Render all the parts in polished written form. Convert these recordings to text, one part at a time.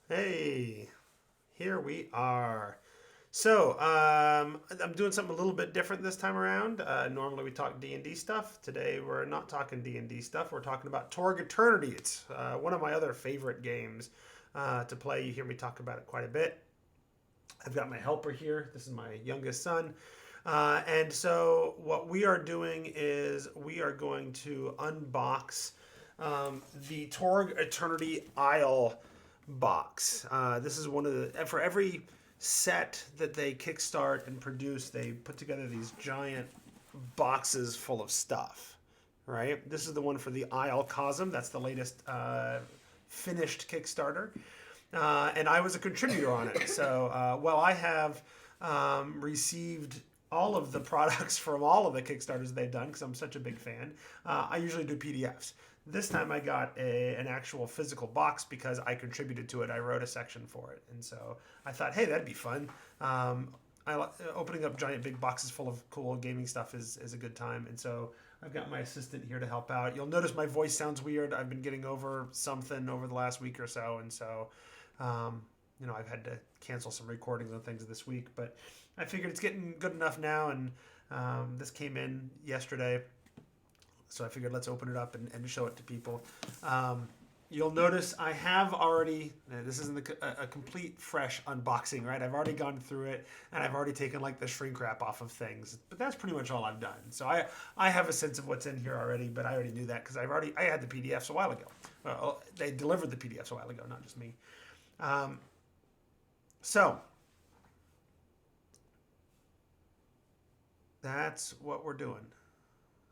Hey, here we are. I'm doing something a little bit different this time around. Normally we talk D&D stuff. Today we're not talking D&D stuff. We're talking about Torg Eternity. It's one of my other favorite games to play. You hear me talk about it quite a bit. I've got my helper here. This is my youngest son. And so what we are doing is we are going to unbox the Torg Eternity Aysle box. This is one of the for every set that they kickstart and produce, they put together these giant boxes full of stuff. Right. This is the one for the Aysle Cosm. That's the latest finished Kickstarter. And I was a contributor on it. So while I have received all of the products from all of the Kickstarters they've done, because I'm such a big fan, I usually do PDFs. This time I got an actual physical box because I contributed to it. I wrote a section for it. And so I thought, hey, that'd be fun. Opening up giant big boxes full of cool gaming stuff is a good time. And so I've got my assistant here to help out. You'll notice my voice sounds weird. I've been getting over something over the last week or so. And so um, I've had to cancel some recordings and things this week, but I figured it's getting good enough now, and this came in yesterday, so I figured let's open it up and show it to people. You'll notice I have already, this isn't a complete fresh unboxing, right? I've already gone through it, and I've already taken like the shrink wrap off of things, but that's pretty much all I've done. So I have a sense of what's in here already, but I already knew that because I had the PDFs a while ago. They delivered the PDFs a while ago, not just me. Um, so that's what we're doing.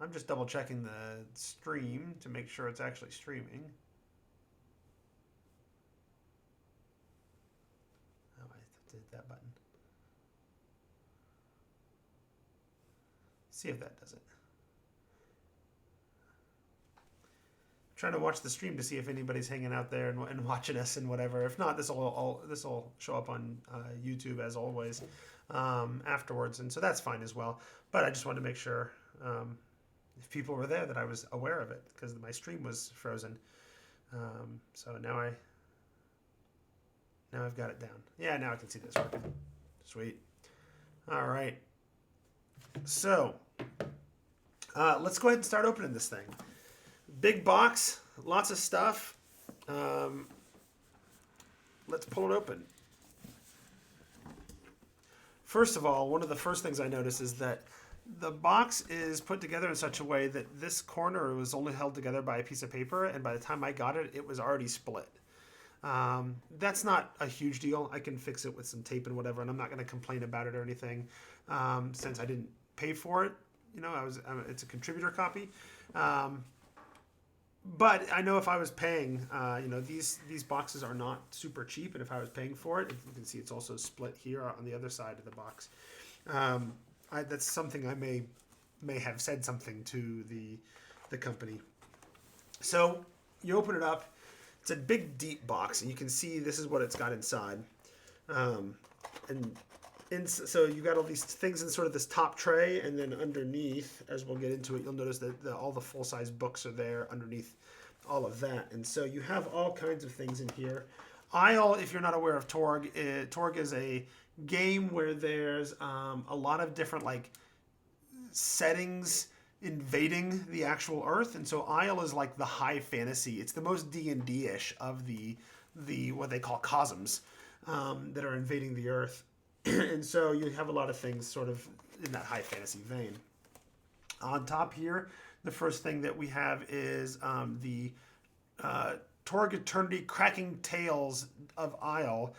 I'm just double checking the stream to make sure it's actually streaming. Oh, I have to hit that button. See if that does it. I'm trying to watch the stream to see if anybody's hanging out there and watching us and whatever. If not, this will show up on YouTube as always afterwards, and so that's fine as well. But I just wanted to make sure if people were there that I was aware of it because my stream was frozen. So now I've got it down. Yeah, now I can see this working. Sweet. All right. So let's go ahead and start opening this thing. Big box, lots of stuff. Let's pull it open. First of all, one of the first things I notice is that the box is put together in such a way that this corner was only held together by a piece of paper, and by the time I got it, it was already split. That's not a huge deal. I can fix it with some tape and whatever, and I'm not going to complain about it or anything since I didn't pay for it. It's a contributor copy. But I know if I was paying, these boxes are not super cheap, and if I was paying for it, you can see it's also split here on the other side of the box. That's something I may have said something to the company. So you open it up. It's a big, deep box, and you can see this is what it's got inside. So you got all these things in sort of this top tray, and then underneath, as we'll get into it, you'll notice that all the full-size books are there underneath all of that. And so you have all kinds of things in here. Aysle, if you're not aware of Torg, Torg is a game where there's a lot of different settings invading the actual Earth, and so Aysle is like the high fantasy. It's the most D&D-ish of the what they call cosms that are invading the Earth. And so you have a lot of things sort of in that high fantasy vein. On top here, the first thing that we have is the Torg Eternity Cracking Tales of Aysle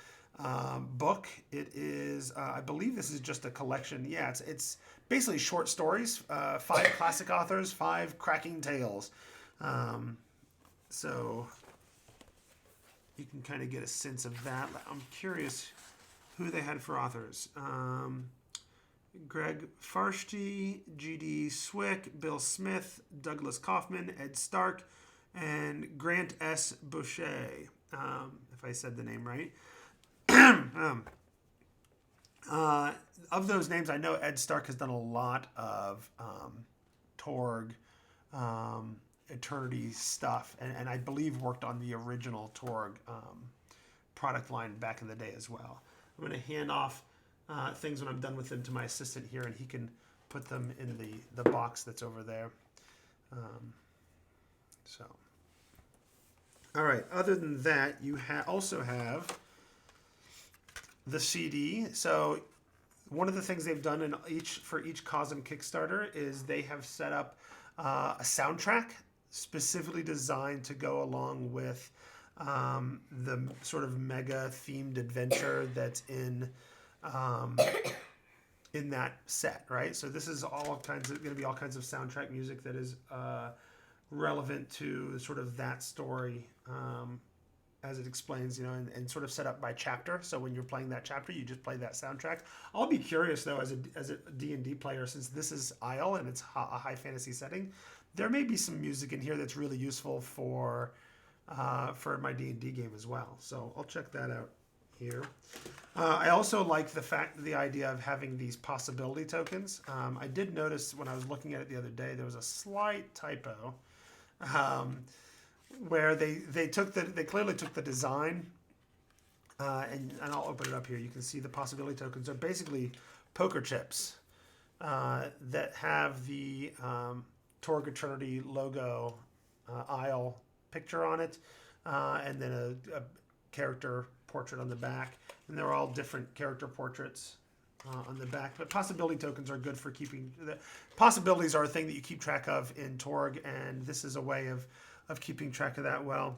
book. It is, I believe this is just a collection. Yeah, it's basically short stories, 5 classic authors, 5 cracking tales. So you can kind of get a sense of that. I'm curious who they had for authors. Greg Farshti, G.D. Swick, Bill Smith, Douglas Kaufman, Ed Stark, and Grant S. Boucher, if I said the name right. Of those names, I know Ed Stark has done a lot of Torg Eternity stuff, and I believe worked on the original Torg product line back in the day as well. I'm going to hand off things when I'm done with them to my assistant here, and he can put them in the box that's over there. So, all right. Other than that, you also have the CD. So, one of the things they've done for each Cosm Kickstarter is they have set up a soundtrack specifically designed to go along with the sort of mega themed adventure that's in that set, right? So this is going to be all kinds of soundtrack music that is relevant to sort of that story, as it explains, and sort of set up by chapter. So when you're playing that chapter, you just play that soundtrack. I'll be curious though, as a D&D player, since this is Aysle and it's a high fantasy setting, there may be some music in here that's really useful for my D&D game as well. So I'll check that out here. I also like the idea of having these possibility tokens. I did notice when I was looking at it the other day, there was a slight typo, where they clearly took the design, and I'll open it up here. You can see the possibility tokens are basically poker chips that have the Torg Eternity logo, Aysle picture on it, and then a character portrait on the back, and they're all different character portraits on the back. But possibility tokens are good for keeping possibilities are a thing that you keep track of in Torg, and this is a way of keeping track of that well.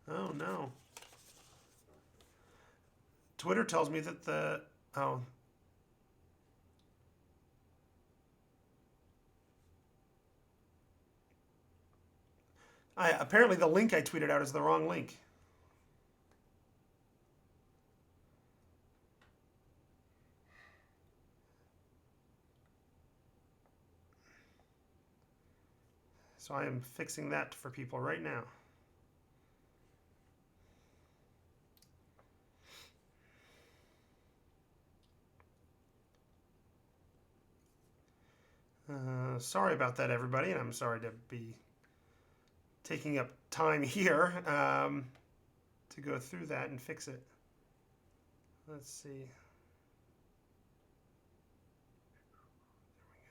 Oh no. Twitter tells me that apparently the link I tweeted out is the wrong link. So I am fixing that for people right now. Sorry about that, everybody, and I'm sorry to be taking up time here to go through that and fix it. Let's see.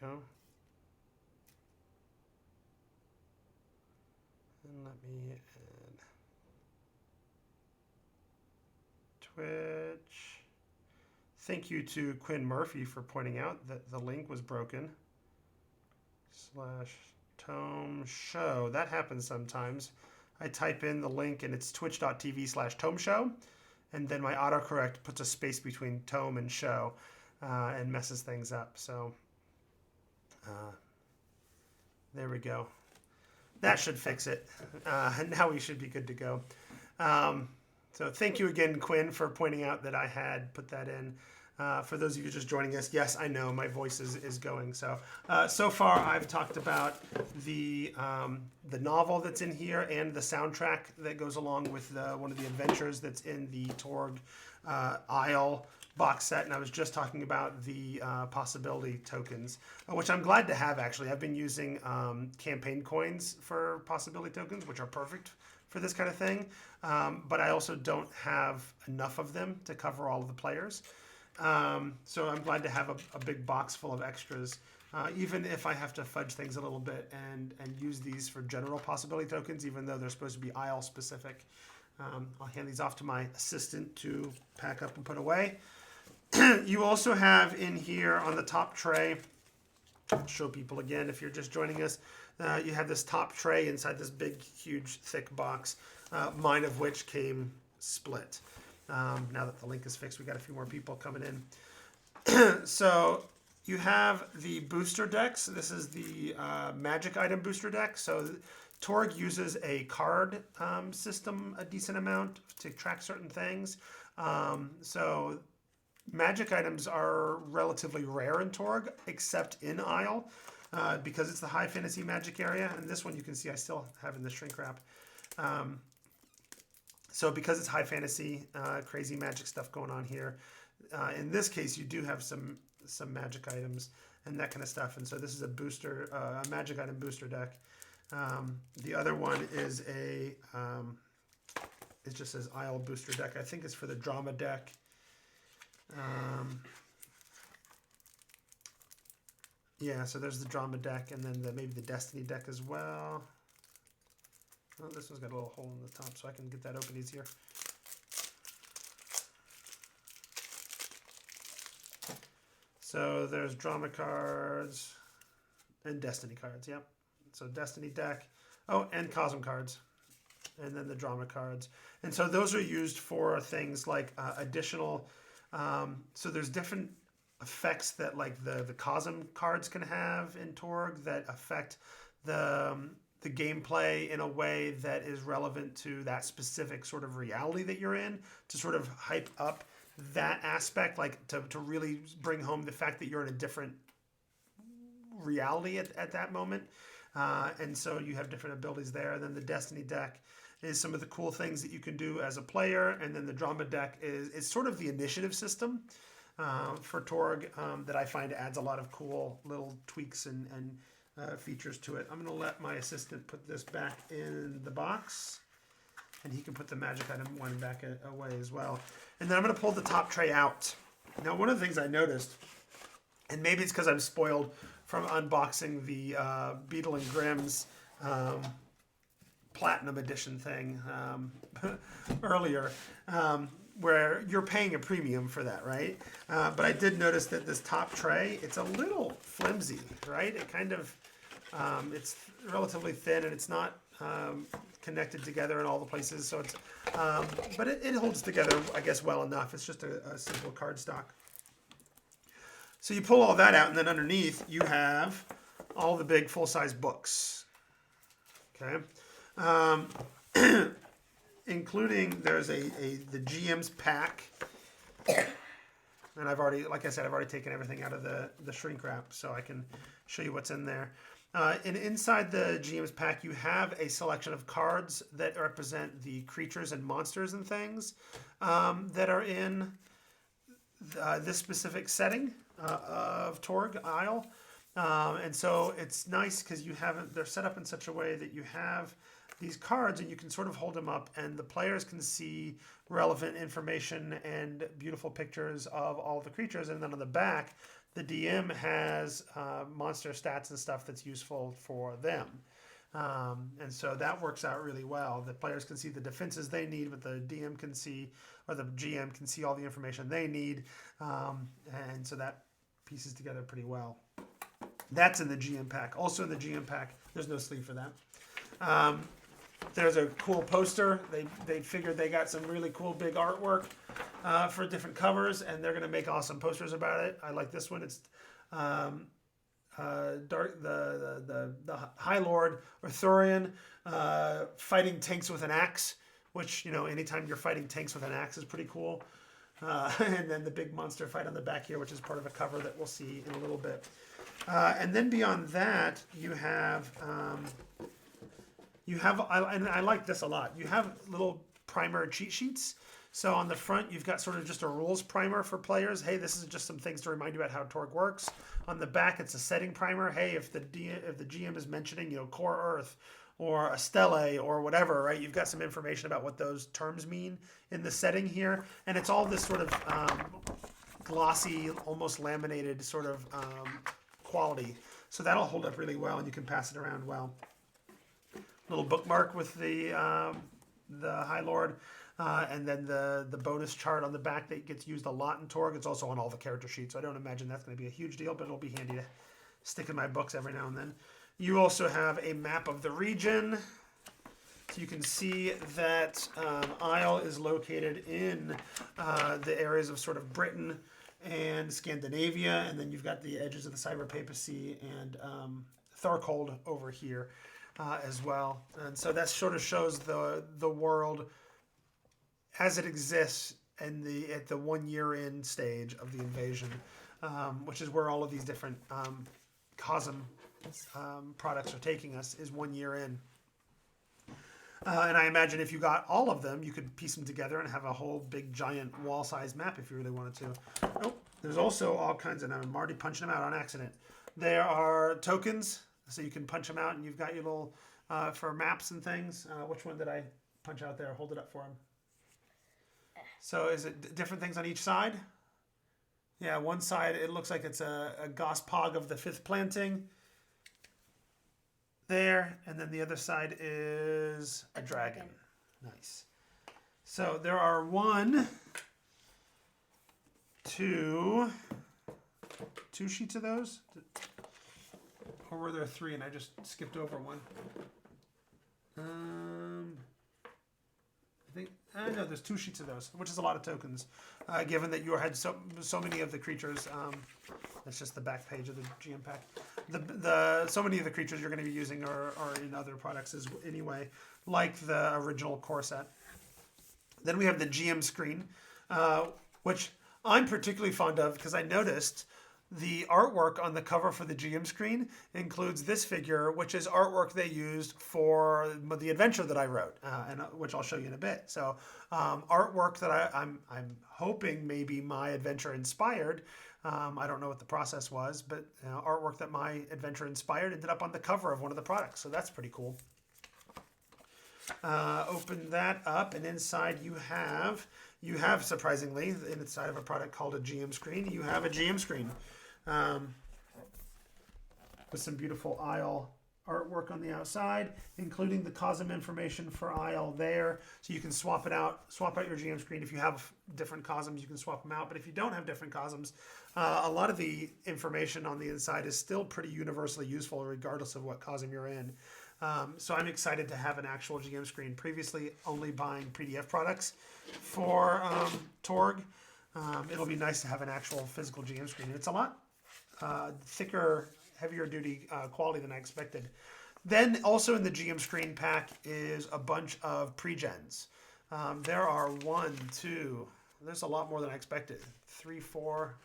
There we go. And let me add Twitch. Thank you to Quinn Murphy for pointing out that the link was broken. /Tome show. That happens sometimes. I type in the link and it's twitch.tv/Tome show, and then my autocorrect puts a space between Tome and show and messes things up. So there we go. That should fix it. Now we should be good to go. So thank you again, Quinn, for pointing out that I had put that in. For those of you just joining us, yes, I know my voice is going. So far I've talked about the novel that's in here and the soundtrack that goes along with one of the adventures that's in the Torg Aysle box set, and I was just talking about the possibility tokens, which I'm glad to have. Actually, I've been using campaign coins for possibility tokens, which are perfect for this kind of thing, but I also don't have enough of them to cover all of the players. So I'm glad to have a big box full of extras, even if I have to fudge things a little bit and use these for general possibility tokens, even though they're supposed to be Aysle specific. I'll hand these off to my assistant to pack up and put away. You also have in here on the top tray, I'll show people again if you're just joining us, you have this top tray inside this big, huge, thick box, mine of which came split. Now that the link is fixed, we got a few more people coming in. So you have the booster decks. This is the magic item booster deck. So Torg uses a card system a decent amount to track certain things. So magic items are relatively rare in Torg, except in Aysle, because it's the high fantasy magic area. And this one you can see I still have in the shrink wrap. So because it's high fantasy, crazy magic stuff going on here, in this case you do have some magic items and that kind of stuff. And so this is a magic item booster deck. The other one is a, it just says Aysle booster deck. I think it's for the drama deck. Yeah, so there's the drama deck, and then maybe the Destiny deck as well. Oh, this one's got a little hole in the top, so I can get that open easier. So there's drama cards and Destiny cards. Yep. So Destiny deck. Oh, and Cosm cards. And then the drama cards. And so those are used for things like additional. So there's different effects that like the Cosm cards can have in Torg that affect the gameplay in a way that is relevant to that specific sort of reality that you're in, to sort of hype up that aspect, like to really bring home the fact that you're in a different reality at that moment. And so you have different abilities there. And then the Destiny deck is some of the cool things that you can do as a player. And then the drama deck is sort of the initiative system for Torg that I find adds a lot of cool little tweaks and features to it. I'm going to let my assistant put this back in the box, and he can put the magic item one back away as well. And then I'm going to pull the top tray out. Now, one of the things I noticed, and maybe it's because I'm spoiled from unboxing the Beetle and Grimm's Platinum Edition thing earlier, where you're paying a premium for that, right? But I did notice that this top tray, it's a little flimsy, right? It kind of, it's relatively thin, and it's not connected together in all the places. So it's, but it holds together, I guess, well enough. It's just a simple cardstock. So you pull all that out, and then underneath you have all the big full-size books. Okay. Including there's the GM's pack, and I've already, like I said, I've already taken everything out of the shrink wrap, so I can show you what's in there. And inside the GM's pack, you have a selection of cards that represent the creatures and monsters and things that are in this specific setting of Torg Aysle. And so it's nice because they're set up in such a way that you have these cards and you can sort of hold them up, and the players can see relevant information and beautiful pictures of all the creatures. And then on the back, the DM has monster stats and stuff that's useful for them. And so that works out really well. The players can see the defenses they need, but the DM can see, or the GM can see all the information they need. And so that pieces together pretty well. That's in the GM pack. Also in the GM pack, there's no sleeve for that. There's a cool poster. They figured they got some really cool big artwork for different covers, and they're going to make awesome posters about it. I like this one. It's Dark the High Lord Arthurian fighting tanks with an axe, which, you know, anytime you're fighting tanks with an axe is pretty cool. And then the big monster fight on the back here, which is part of a cover that we'll see in a little bit. And then beyond that, you have and I like this a lot. You have little primer cheat sheets. So on the front, you've got sort of just a rules primer for players. Hey, this is just some things to remind you about how Torg works. On the back, it's a setting primer. Hey, if the GM is mentioning, you know, Core Earth or a stele or whatever, right? You've got some information about what those terms mean in the setting here. And it's all this sort of glossy, almost laminated sort of quality. So that'll hold up really well, and you can pass it around well. Little bookmark with the High Lord. And then the bonus chart on the back that gets used a lot in Torg. It's also on all the character sheets, so I don't imagine that's going to be a huge deal, but it'll be handy to stick in my books every now and then. You also have a map of the region. So you can see that Aysle is located in the areas of sort of Britain and Scandinavia, and then you've got the edges of the Cyber Papacy and Tharcold over here as well. And so that sort of shows the world as it exists at the 1 year in stage of the invasion, which is where all of these different Cosm products are taking us, is 1 year in. And I imagine if you got all of them, you could piece them together and have a whole big giant wall-sized map if you really wanted to. Oh, there's also all kinds, and I'm already punching them out on accident. There are tokens, so you can punch them out, and you've got your little for maps and things. Which one did I punch out there? Hold it up for him. So is it different things on each side? Yeah, one side it looks like it's a Gospog of the 5th planting there, and then the other side is a dragon. Nice. So there are 1, 2 sheets of those, or were there 3 and I just skipped over one? I think no, there's 2 sheets of those, which is a lot of tokens, given that you had so many of the creatures. That's just the back page of the GM pack. The so many of the creatures you're going to be using are in other products anyway, like the original core set. Then we have the GM screen, which I'm particularly fond of because I noticed the artwork on the cover for the GM screen includes this figure, which is artwork they used for the adventure that I wrote, and which I'll show you in a bit. So artwork that I'm hoping maybe my adventure inspired. I don't know what the process was, but artwork that my adventure inspired ended up on the cover of one of the products. So that's pretty cool. Open that up, and inside you have surprisingly, inside of a product called a GM screen, you have a GM screen with some beautiful Aysle artwork on the outside, including the Cosm information for Aysle there. So you can swap out your GM screen. If you have different Cosms, you can swap them out. But if you don't have different Cosms, a lot of the information on the inside is still pretty universally useful, regardless of what Cosm you're in. So I'm excited to have an actual GM screen. Previously, only buying PDF products for Torg. It'll be nice to have an actual physical GM screen. It's a lot thicker, heavier duty quality than I expected. Then also in the GM screen pack is a bunch of pre-gens. There are 1, 2, there's a lot more than I expected. 3, 4,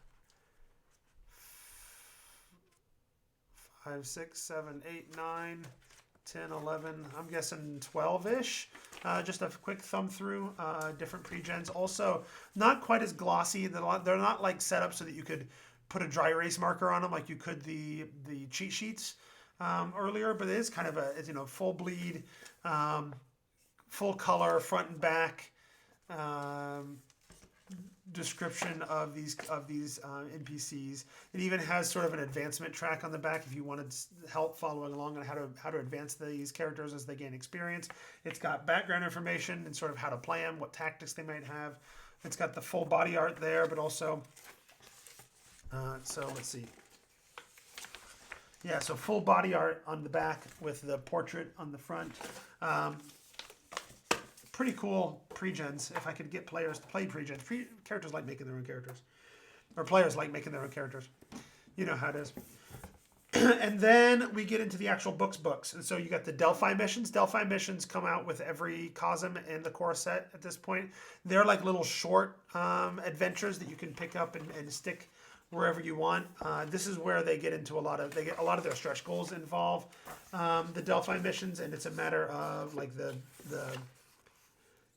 5, 6, 7, 8, 9, 10, 11, I'm guessing 12-ish. Just a quick thumb through different pre-gens. Also, not quite as glossy. They're not like set up so that you could put a dry erase marker on them like you could the cheat sheets earlier, but it is kind of a full bleed, full color front and back description of these NPCs. It even has sort of an advancement track on the back if you wanted help following along on how to advance these characters as they gain experience. It's got background information and sort of how to play them, what tactics they might have. It's got the full body art there, but also so let's see. Yeah, so full body art on the back with the portrait on the front. Pretty cool pre-gens. If I could get players to play pre-gens. Characters like making their own characters. Or players like making their own characters. You know how it is. And then we get into the actual books. And so you got the Delphi missions. Delphi missions come out with every Cosm in the core set at this point. They're like little short adventures that you can pick up and stick wherever you want. This is where they get into a lot of their stretch goals involve the Delphi missions, and it's a matter of like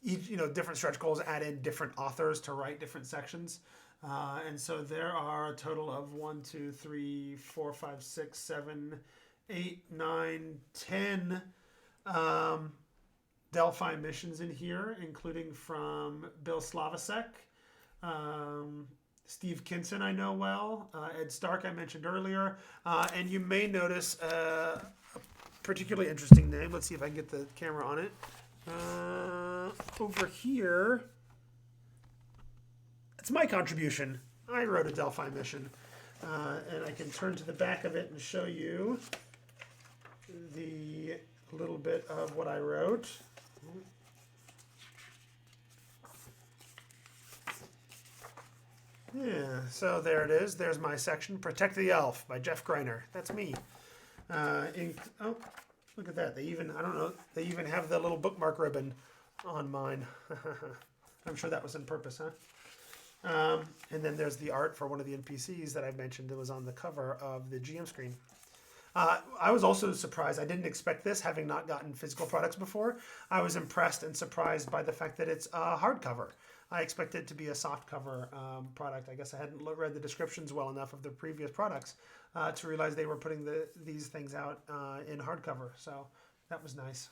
each different stretch goals add in different authors to write different sections. And so there are a total of 1, 2, 3, 4, 5, 6, 7, 8, 9, 10 Delphi missions in here, including from Bill Slavacek, Steve Kinson I know well, Ed Stark I mentioned earlier, and you may notice a particularly interesting name. Let's see if I can get the camera on it. Over here, it's my contribution. I wrote a Delphi mission, and I can turn to the back of it and show you the little bit of what I wrote. Yeah, so there it is. There's my section, Protect the Elf by Jeff Greiner. That's me. Oh, look at that. They even have the little bookmark ribbon on mine. I'm sure that was on purpose, huh? And then there's the art for one of the NPCs that I mentioned that was on the cover of the GM screen. I was also surprised. I didn't expect this, having not gotten physical products before. I was impressed and surprised by the fact that it's a hardcover. I expected it to be a softcover product. I guess I hadn't read the descriptions well enough of the previous products to realize they were putting these things out in hardcover. So That was nice.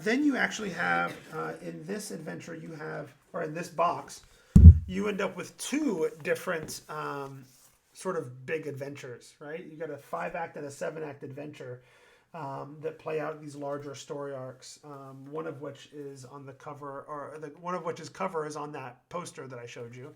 Then you actually have, in this adventure, you have, or in this box, you end up with two different sort of big adventures, right? You got a 5-act and a 7-act adventure that play out these larger story arcs. One of which is on the cover, or one of which's cover is on that poster that I showed you.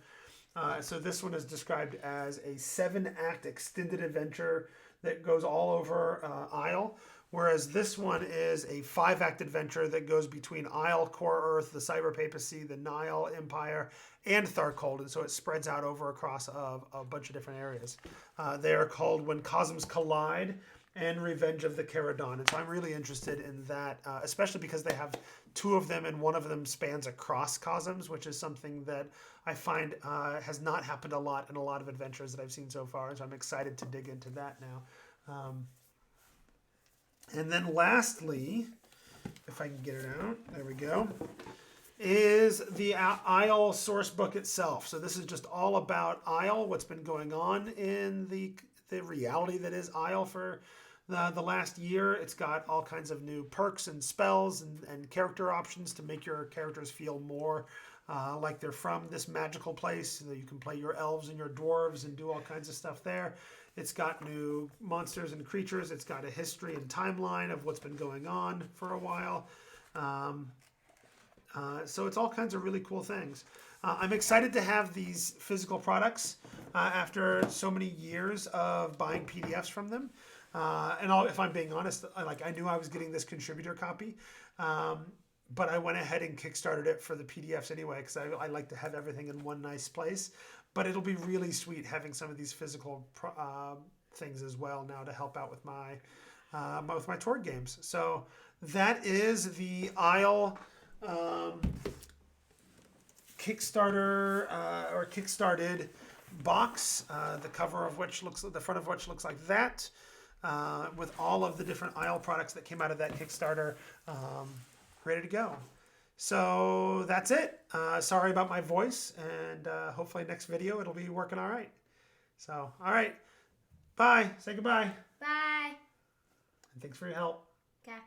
So this one is described as a 7-act extended adventure that goes all over Aysle, whereas this one is a 5-act adventure that goes between Aysle, Core Earth, the Cyber Papacy, the Nile Empire, and Tharcold, and so it spreads out over across a bunch of different areas. They are called When Cosms Collide and Revenge of the Caradon, and so I'm really interested in that, especially because they have two of them, and one of them spans across cosms, which is something that I find has not happened a lot in a lot of adventures that I've seen so far, so I'm excited to dig into that now. And then lastly, if I can get it out, there we go, is the Aysle source book itself. So this is just all about Aysle, what's been going on in the reality that is Aysle for the last year. It's got all kinds of new perks and spells and character options to make your characters feel more like they're from this magical place. So you can play your elves and your dwarves and do all kinds of stuff there. It's got new monsters and creatures. It's got a history and timeline of what's been going on for a while. So it's all kinds of really cool things. I'm excited to have these physical products after so many years of buying PDFs from them. If I'm being honest, I knew I was getting this contributor copy, but I went ahead and kickstarted it for the PDFs anyway, because I like to have everything in one nice place. But it'll be really sweet having some of these physical things as well now to help out with my Torg games. So that is the Aysle Kickstarter or Kickstarted box. The front of which looks like that, with all of the different Aysle products that came out of that Kickstarter, ready to go. So that's it. Sorry about my voice, and hopefully next video it'll be working all right. So, all right. Bye. Say goodbye. Bye. And thanks for your help. Okay.